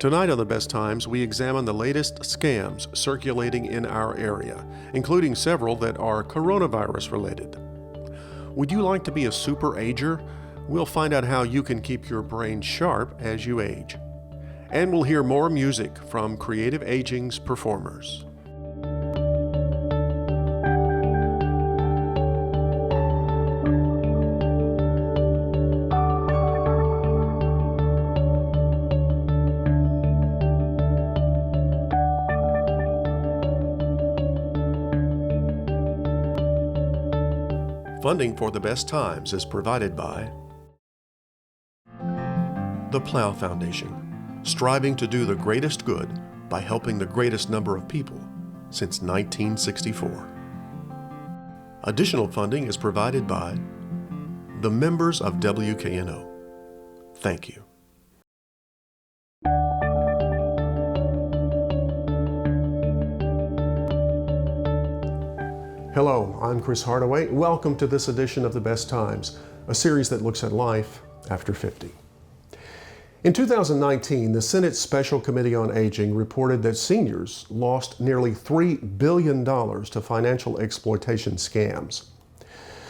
Tonight on The Best Times, we examine the latest scams circulating in our area, including several that are coronavirus related. Would you like to be a super ager? We'll find out how you can keep your brain sharp as you age. And we'll hear more music from Creative Aging's performers. Funding for The Best Times is provided by the Plow Foundation, striving to do the greatest good by helping the greatest number of people since 1964. Additional funding is provided by the members of WKNO. Thank you. Hello, I'm Chris Hardaway. Welcome to this edition of The Best Times, a series that looks at life after 50. In 2019, the Senate Special Committee on Aging reported that seniors lost nearly $3 billion to financial exploitation scams.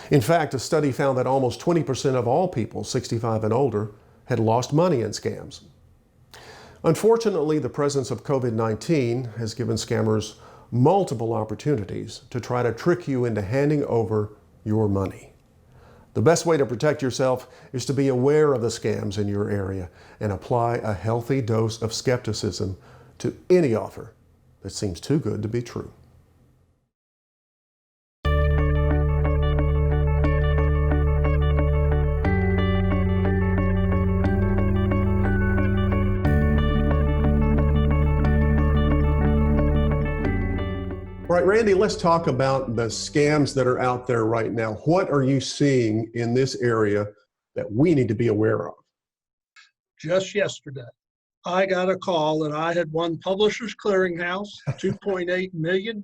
In fact, a study found that almost 20% of all people 65 and older had lost money in scams. Unfortunately, the presence of COVID-19 has given scammers multiple opportunities to try to trick you into handing over your money. The best way to protect yourself is to be aware of the scams in your area and apply a healthy dose of skepticism to any offer that seems too good to be true. All right, Randy, let's talk about the scams that are out there right now. What are you seeing in this area that we need to be aware of? Just yesterday, I got a call that I had won Publishers Clearinghouse, $2.8 million.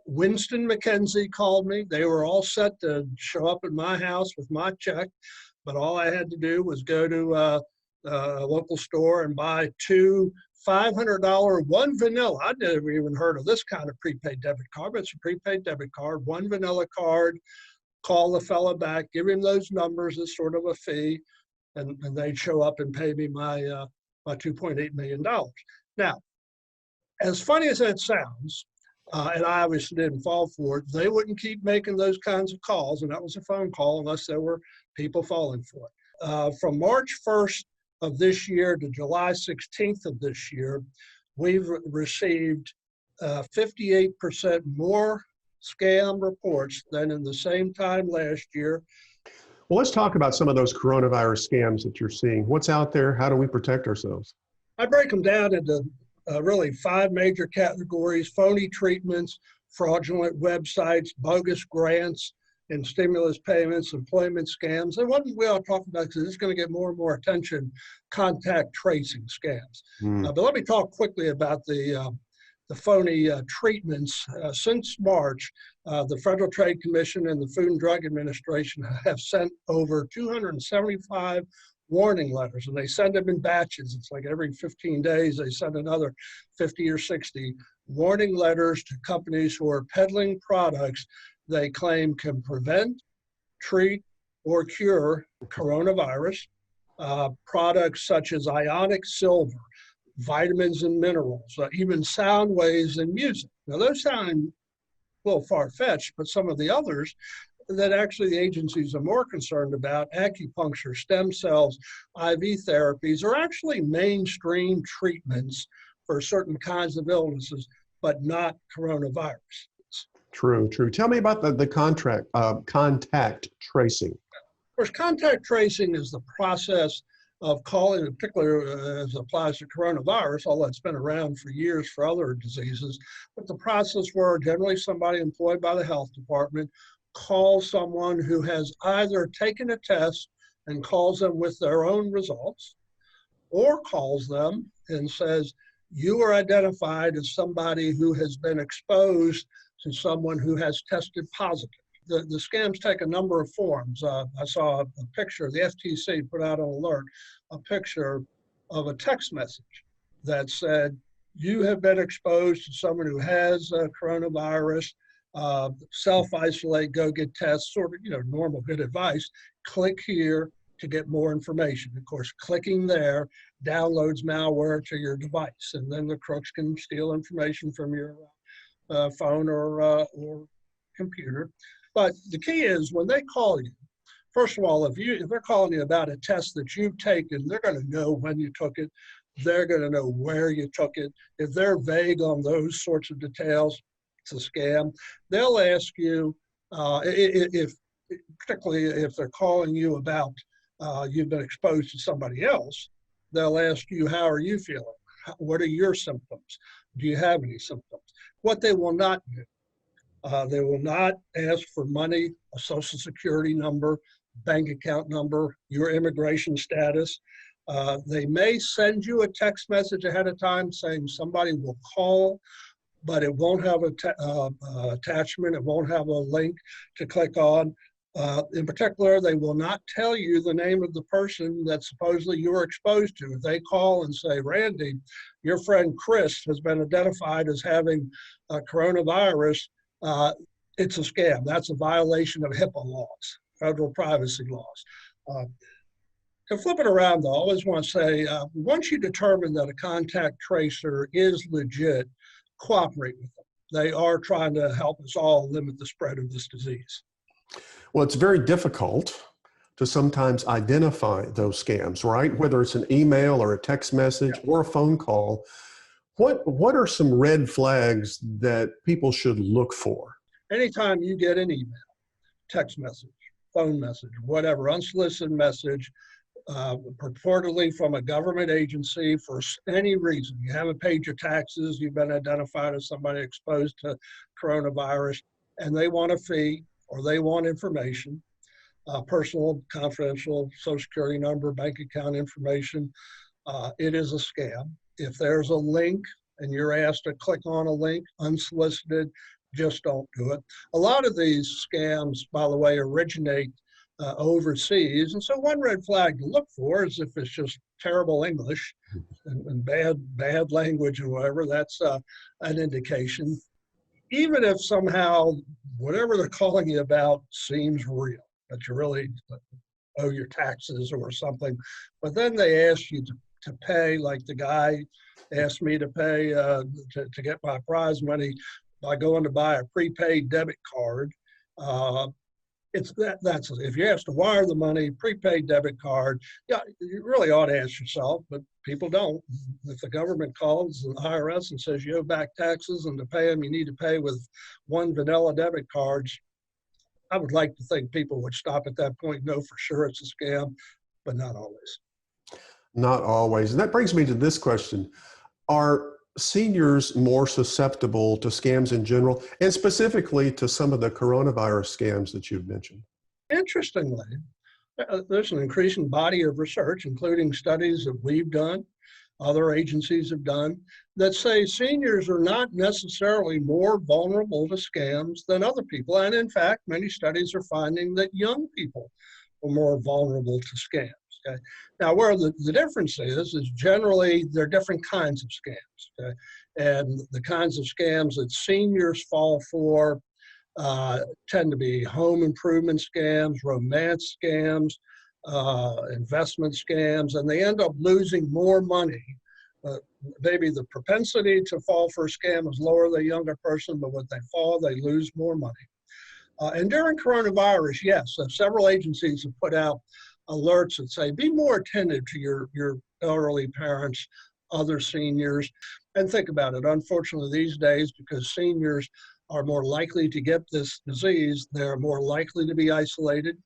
Winston McKenzie called me. They were all set to show up at my house with my check, but all I had to do was go to a local store and buy two $500 one vanilla. I'd never even heard of this kind of prepaid debit card, but it's a prepaid debit card, one vanilla card, call the fella back, give him those numbers as sort of a fee, and they'd show up and pay me my $2.8 million. Now, as funny as that sounds, and I obviously didn't fall for it, they wouldn't keep making those kinds of calls, and that was a phone call unless there were people falling for it. From March 1st of this year to July 16th of this year, we've received 58% more scam reports than in the same time last year. Well, let's talk about some of those coronavirus scams that you're seeing. What's out there? How do we protect ourselves? I break them down into really 5 major categories: phony treatments, fraudulent websites, bogus grants and stimulus payments, employment scams. And one we all talk about, because it's going to get more and more attention, contact tracing scams. But let me talk quickly about the phony treatments. Since March, the Federal Trade Commission and the Food and Drug Administration have sent over 275 warning letters, and they send them in batches. It's like every 15 days they send another 50 or 60 warning letters to companies who are peddling products they claim can prevent, treat, or cure coronavirus. Products such as ionic silver, vitamins and minerals, even sound waves and music. Now those sound a little far-fetched, but some of the others that actually the agencies are more concerned about, acupuncture, stem cells, IV therapies, are actually mainstream treatments for certain kinds of illnesses, but not coronavirus. True. Tell me about the contact tracing. Of course, contact tracing is the process of calling, in particular as it applies to coronavirus, although it's been around for years for other diseases, but the process where generally somebody employed by the health department calls someone who has either taken a test and calls them with their own results, or calls them and says, you are identified as somebody who has been exposed to someone who has tested positive. The scams take a number of forms. I saw a picture, the FTC put out an alert, a picture of a text message that said, you have been exposed to someone who has coronavirus, self-isolate, go get tests, sort of, normal good advice. Click here to get more information. Of course, clicking there downloads malware to your device, and then the crooks can steal information from your phone or computer. But the key is when they call you, first of all, if they're calling you about a test that you've taken, they're going to know when you took it. They're going to know where you took it. If they're vague on those sorts of details, it's a scam. They'll ask you, particularly if they're calling you about you've been exposed to somebody else, they'll ask you, how are you feeling? What are your symptoms? Do you have any symptoms? What they will not do, they will not ask for money, a social security number, bank account number, your immigration status. They may send you a text message ahead of time saying somebody will call, but it won't have an attachment. It won't have a link to click on. In particular, they will not tell you the name of the person that supposedly you were exposed to. If they call and say, Randy, your friend Chris has been identified as having coronavirus, it's a scam. That's a violation of HIPAA laws, federal privacy laws. To flip it around, though, I always want to say, once you determine that a contact tracer is legit, cooperate with them. They are trying to help us all limit the spread of this disease. Well, it's very difficult to sometimes identify those scams, right? Whether it's an email or a text message or a phone call. What are some red flags that people should look for? Anytime you get an email, text message, phone message, whatever, unsolicited message, purportedly from a government agency for any reason, you haven't paid your taxes, you've been identified as somebody exposed to coronavirus, and they want a fee or they want information, personal, confidential, social security number, bank account information, it is a scam. If there's a link and you're asked to click on a link unsolicited, just don't do it. A lot of these scams, by the way, originate overseas. And so one red flag to look for is if it's just terrible English and bad language or whatever, that's an indication. Even if somehow whatever they're calling you about seems real, that you really owe your taxes or something, but then they ask you to pay, like the guy asked me to pay to get my prize money by going to buy a prepaid debit card. That's if you ask to wire the money, prepaid debit card, yeah, you really ought to ask yourself, but people don't. If the government calls the IRS and says you owe back taxes and to pay them you need to pay with one vanilla debit cards, I would like to think people would stop at that point, know for sure it's a scam, but not always. Not always. And that brings me to this question. Are seniors more susceptible to scams in general, and specifically to some of the coronavirus scams that you've mentioned? Interestingly, there's an increasing body of research, including studies that we've done, other agencies have done, that say seniors are not necessarily more vulnerable to scams than other people. And in fact, many studies are finding that young people are more vulnerable to scams. Okay? Now, where the difference is generally there are different kinds of scams. Okay? And the kinds of scams that seniors fall for tend to be home improvement scams, romance scams, investment scams, and they end up losing more money. Maybe the propensity to fall for a scam is lower than a younger person, but when they fall, they lose more money. And during coronavirus, yes, several agencies have put out alerts that say, be more attentive to your elderly parents, other seniors, and think about it. Unfortunately, these days, because seniors are more likely to get this disease, they're more likely to be isolated.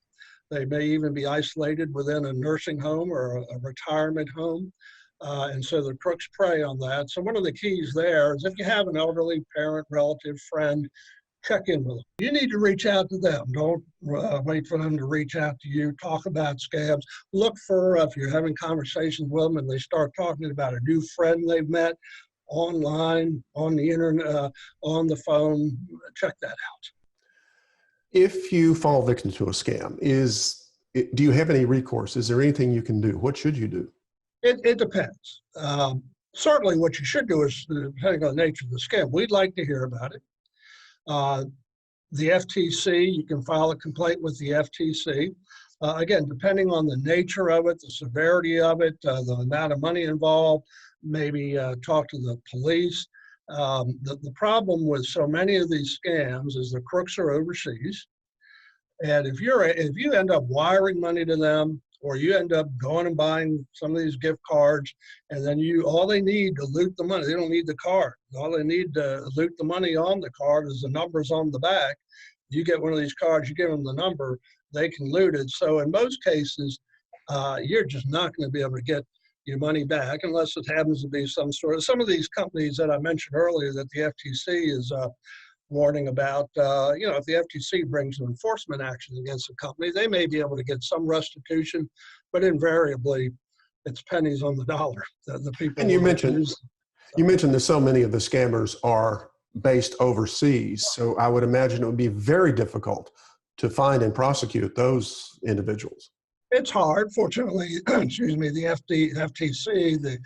They may even be isolated within a nursing home or a retirement home. And so the crooks prey on that. So one of the keys there is if you have an elderly parent, relative, friend, check in with them. You need to reach out to them. Don't wait for them to reach out to you. Talk about scams. Look for, if you're having conversations with them and they start talking about a new friend they've met online, on the internet, on the phone, check that out. If you fall victim to a scam, do you have any recourse? Is there anything you can do? What should you do? It depends. Certainly what you should do is, depending on the nature of the scam, we'd like to hear about it. Uh, the FTC, you can file a complaint with the FTC. Again, depending on the nature of it, the severity of it, the amount of money involved, maybe talk to the police. The problem with so many of these scams is the crooks are overseas. And if you end up wiring money to them, or you end up going and buying some of these gift cards, and then all they need to loot the money, they don't need the card. All they need to loot the money on the card is the numbers on the back. You get one of these cards, you give them the number, they can loot it. So in most cases, you're just not going to be able to get your money back unless it happens to be some of these companies that I mentioned earlier that the FTC is warning about, if the FTC brings an enforcement action against a company, they may be able to get some restitution, but invariably it's pennies on the dollar. The people. And you mentioned that so many of the scammers are based overseas. So I would imagine it would be very difficult to find and prosecute those individuals. It's hard. Fortunately, excuse me, the FTC, the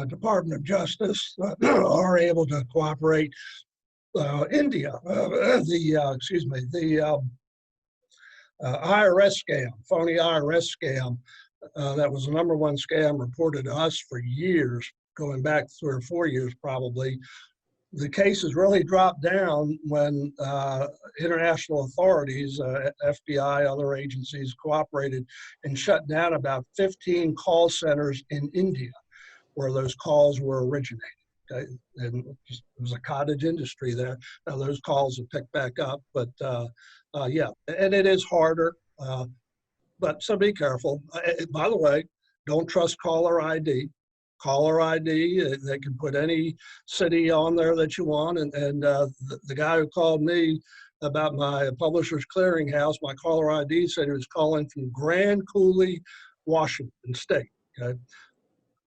Department of Justice are able to cooperate. India, the IRS scam, phony IRS scam, that was the number one scam reported to us for years, going back 3 or 4 years probably. The cases really dropped down when international authorities, FBI, other agencies cooperated and shut down about 15 call centers in India where those calls were originating. Okay. And it was a cottage industry there. Now those calls have picked back up, but yeah, and it is harder. But so be careful. By the way, don't trust caller ID. Caller ID, they can put any city on there that you want. And the guy who called me about my Publishers Clearinghouse, my caller ID said he was calling from Grand Coulee, Washington State. Okay.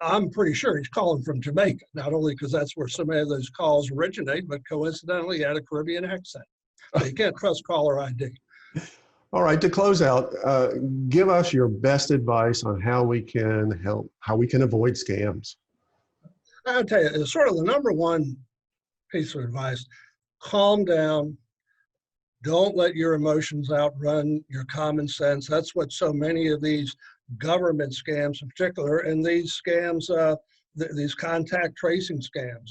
I'm pretty sure he's calling from Jamaica, not only because that's where so many of those calls originate, but coincidentally he had a Caribbean accent. So you can't trust caller ID. All right, to close out, give us your best advice on how we can avoid scams. I'll tell you, it's sort of the number one piece of advice: calm down. Don't let your emotions outrun your common sense. That's what so many of these government scams in particular, and these scams, these contact tracing scams,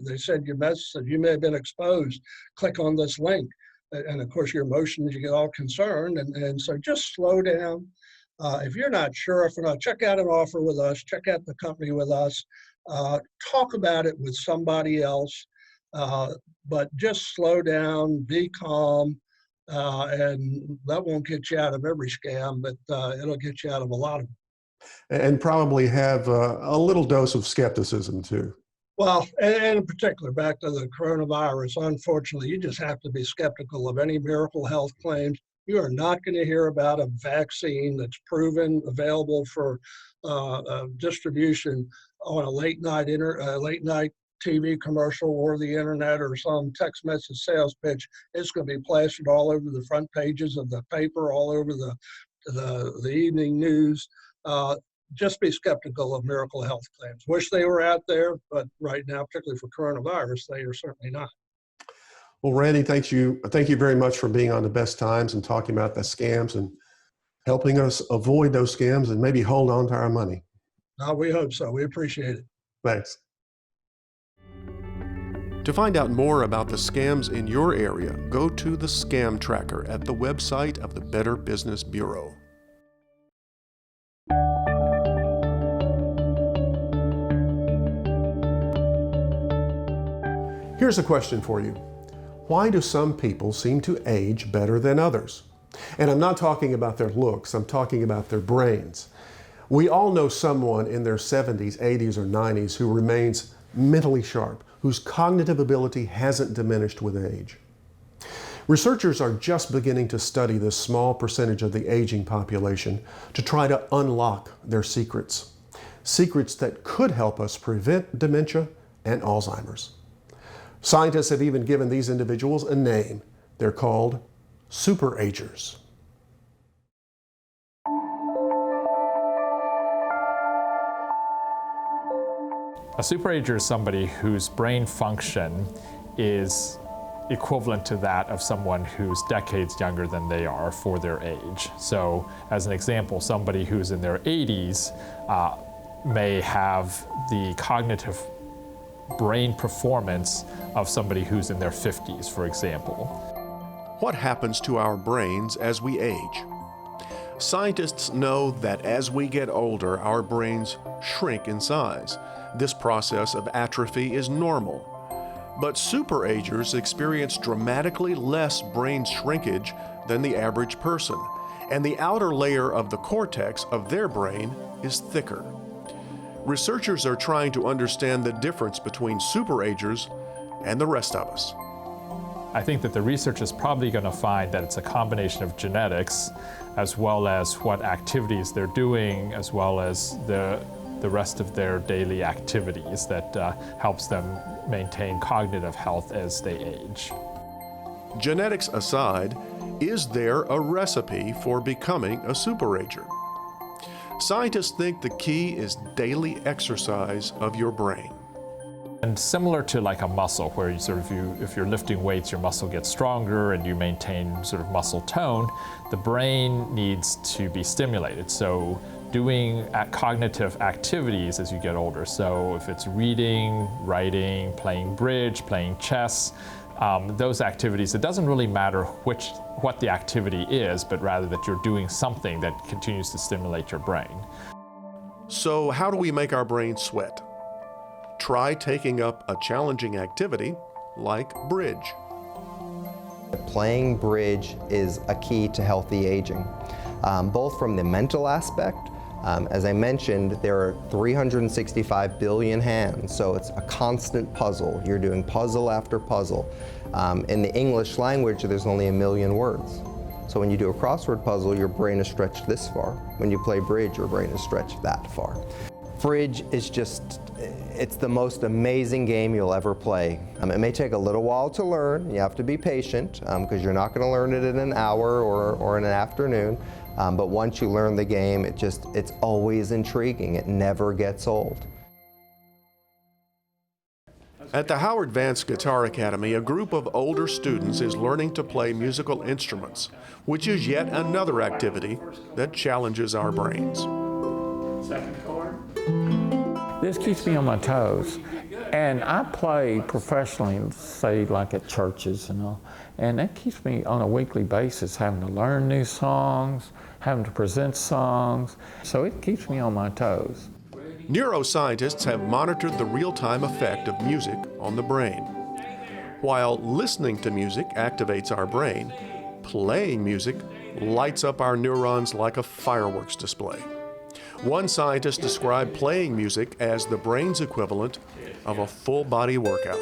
they send you a message that you may have been exposed, click on this link. And of course your emotions, you get all concerned. And so just slow down. If you're not sure, check out an offer with us, check out the company with us, talk about it with somebody else, but just slow down, be calm. And that won't get you out of every scam, but it'll get you out of a lot of them. And probably have a little dose of skepticism too. Well, and in particular, back to the coronavirus, unfortunately, you just have to be skeptical of any miracle health claims. You are not going to hear about a vaccine that's proven available for distribution on a late night TV commercial or the internet or some text message sales pitch. It's going to be plastered all over the front pages of the paper, all over the evening news. Just be skeptical of miracle health claims. Wish they were out there, but right now, particularly for coronavirus, they are certainly not. Well, Randy, thank you very much for being on The Best Times and talking about the scams and helping us avoid those scams and maybe hold on to our money. We hope so. We appreciate it. Thanks. To find out more about the scams in your area, go to the Scam Tracker at the website of the Better Business Bureau. Here's a question for you. Why do some people seem to age better than others? And I'm not talking about their looks, I'm talking about their brains. We all know someone in their 70s, 80s, or 90s who remains mentally sharp, whose cognitive ability hasn't diminished with age. Researchers are just beginning to study this small percentage of the aging population to try to unlock their secrets. Secrets that could help us prevent dementia and Alzheimer's. Scientists have even given these individuals a name. They're called superagers. A superager is somebody whose brain function is equivalent to that of someone who's decades younger than they are for their age. So as an example, somebody who's in their 80s may have the cognitive brain performance of somebody who's in their 50s, for example. What happens to our brains as we age? Scientists know that as we get older, our brains shrink in size. This process of atrophy is normal. But superagers experience dramatically less brain shrinkage than the average person, and the outer layer of the cortex of their brain is thicker. Researchers are trying to understand the difference between superagers and the rest of us. I think that the research is probably going to find that it's a combination of genetics as well as what activities they're doing, as well as the rest of their daily activities that helps them maintain cognitive health as they age. Genetics aside, is there a recipe for becoming a superager? Scientists think the key is daily exercise of your brain. And similar to like a muscle, where if you're lifting weights, your muscle gets stronger and you maintain sort of muscle tone, the brain needs to be stimulated. So doing cognitive activities as you get older. So if it's reading, writing, playing bridge, playing chess, those activities, it doesn't really matter what the activity is, but rather that you're doing something that continues to stimulate your brain. So how do we make our brain sweat? Try taking up a challenging activity like bridge. Playing bridge is a key to healthy aging, both from the mental aspect. As I mentioned, there are 365 billion hands, so it's a constant puzzle. You're doing puzzle after puzzle. In the English language, there's only 1 million words. So when you do a crossword puzzle, your brain is stretched this far. When you play bridge, your brain is stretched that far. Bridge is it's the most amazing game you'll ever play. It may take a little while to learn. You have to be patient because you're not going to learn it in an hour or in an afternoon. But once you learn the game, it's always intriguing. It never gets old. At the Howard Vance Guitar Academy, a group of older students is learning to play musical instruments, which is yet another activity that challenges our brains. Second chord. This keeps me on my toes. And I play professionally, say like at churches and all, and that keeps me on a weekly basis having to learn new songs, having to present songs, so it keeps me on my toes. Neuroscientists have monitored the real-time effect of music on the brain. While listening to music activates our brain, playing music lights up our neurons like a fireworks display. One scientist described playing music as the brain's equivalent of a full-body workout.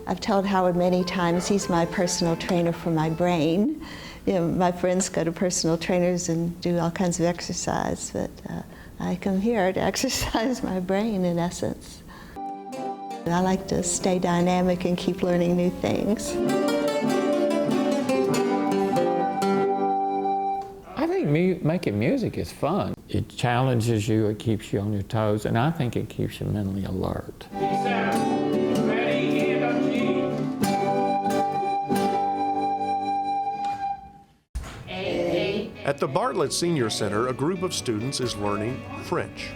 I've told Howard many times he's my personal trainer for my brain. You know, my friends go to personal trainers and do all kinds of exercise, but I come here to exercise my brain in essence. I like to stay dynamic and keep learning new things. I think making music is fun. It challenges you, it keeps you on your toes, and I think it keeps you mentally alert. D7. Ready, hand on G. At the Bartlett Senior Center, a group of students is learning French.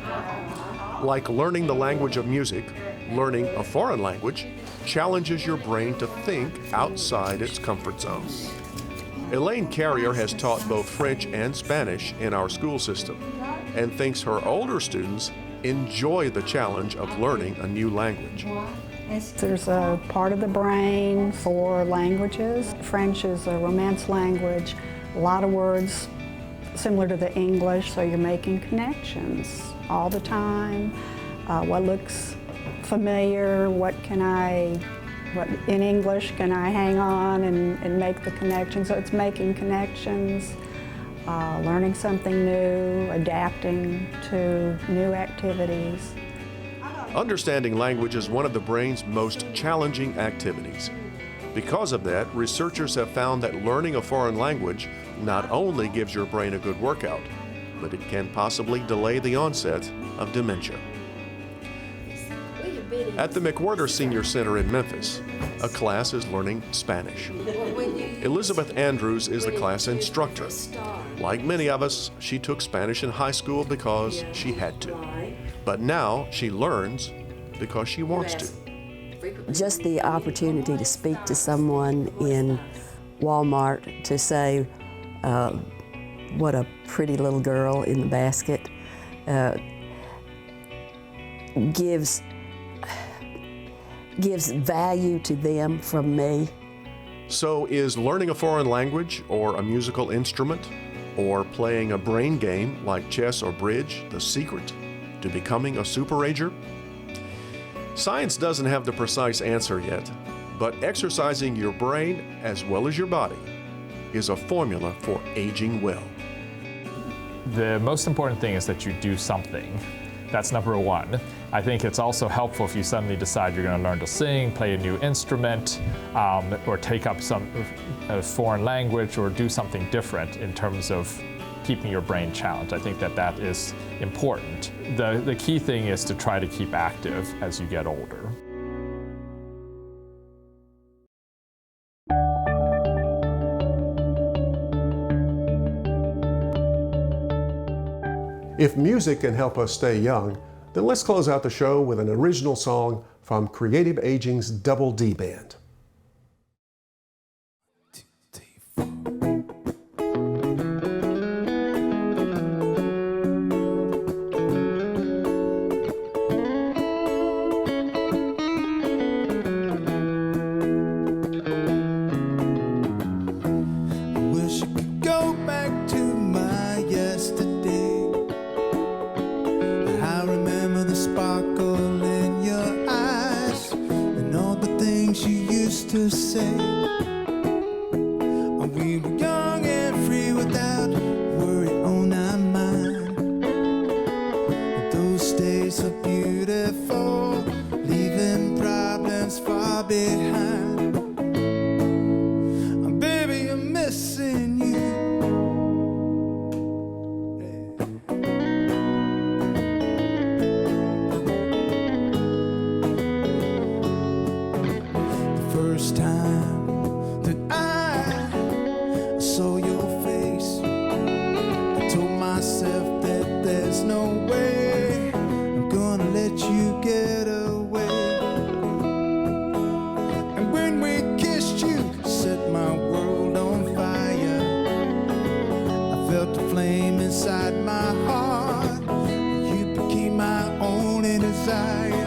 Like learning the language of music, learning a foreign language challenges your brain to think outside its comfort zone. Elaine Carrier has taught both French and Spanish in our school system and thinks her older students enjoy the challenge of learning a new language. There's a part of the brain for languages. French is a Romance language, a lot of words similar to the English, so you're making connections all the time. What looks familiar, what in English can I hang on and make the connection? So it's making connections, learning something new, adapting to new activities. Understanding language is one of the brain's most challenging activities. Because of that, researchers have found that learning a foreign language not only gives your brain a good workout, but it can possibly delay the onset of dementia. At the McWhirter Senior Center in Memphis, a class is learning Spanish. Elizabeth Andrews is the class instructor. Like many of us, she took Spanish in high school because she had to. But now she learns because she wants to. Just the opportunity to speak to someone in Walmart to say, what a pretty little girl in the basket, gives value to them from me. So is learning a foreign language or a musical instrument or playing a brain game like chess or bridge the secret to becoming a super-ager? Science doesn't have the precise answer yet, but exercising your brain as well as your body is a formula for aging well. The most important thing is that you do something. That's number one. I think it's also helpful if you suddenly decide you're going to learn to sing, play a new instrument, or take up some foreign language, or do something different in terms of keeping your brain challenged. I think that that is important. The key thing is to try to keep active as you get older. If music can help us stay young, then let's close out the show with an original song from Creative Aging's Double D Band. To say we were young and free without worry on our mind. Those days are beautiful, leaving problems far behind. Baby, I'm missing you. First time that I saw your face, I told myself that there's no way I'm gonna let you get away. And when we kissed, you set my world on fire. I felt the flame inside my heart. You became my only desire.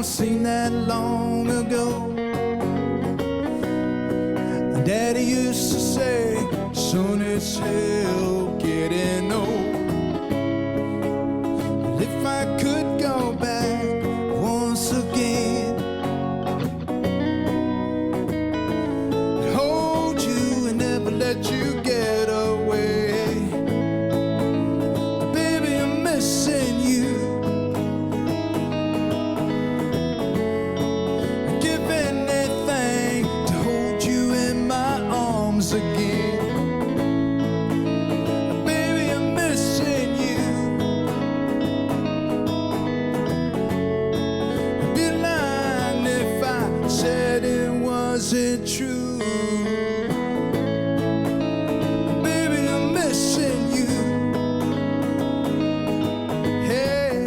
Seen that long ago. Daddy used to say, son, it's hell getting old. But if I could go back once again, I'd hold you and never let you get away. But baby, I'm missing you. Was it true? Baby, I'm missing you. Hey,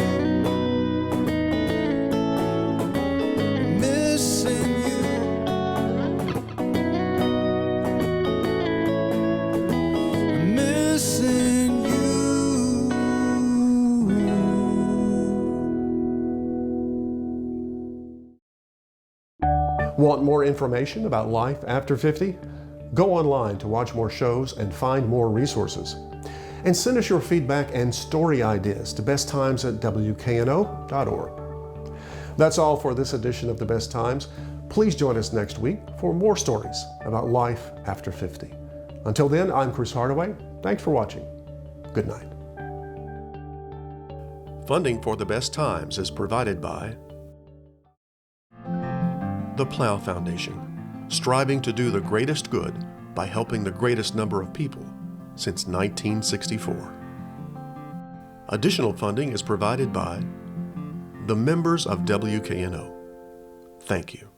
missing you. Want more information about life after 50? Go online to watch more shows and find more resources. And send us your feedback and story ideas to besttimes@wkno.org. That's all for this edition of The Best Times. Please join us next week for more stories about life after 50. Until then, I'm Chris Hardaway. Thanks for watching. Good night. Funding for The Best Times is provided by the Plow Foundation, striving to do the greatest good by helping the greatest number of people since 1964. Additional funding is provided by the members of WKNO. Thank you.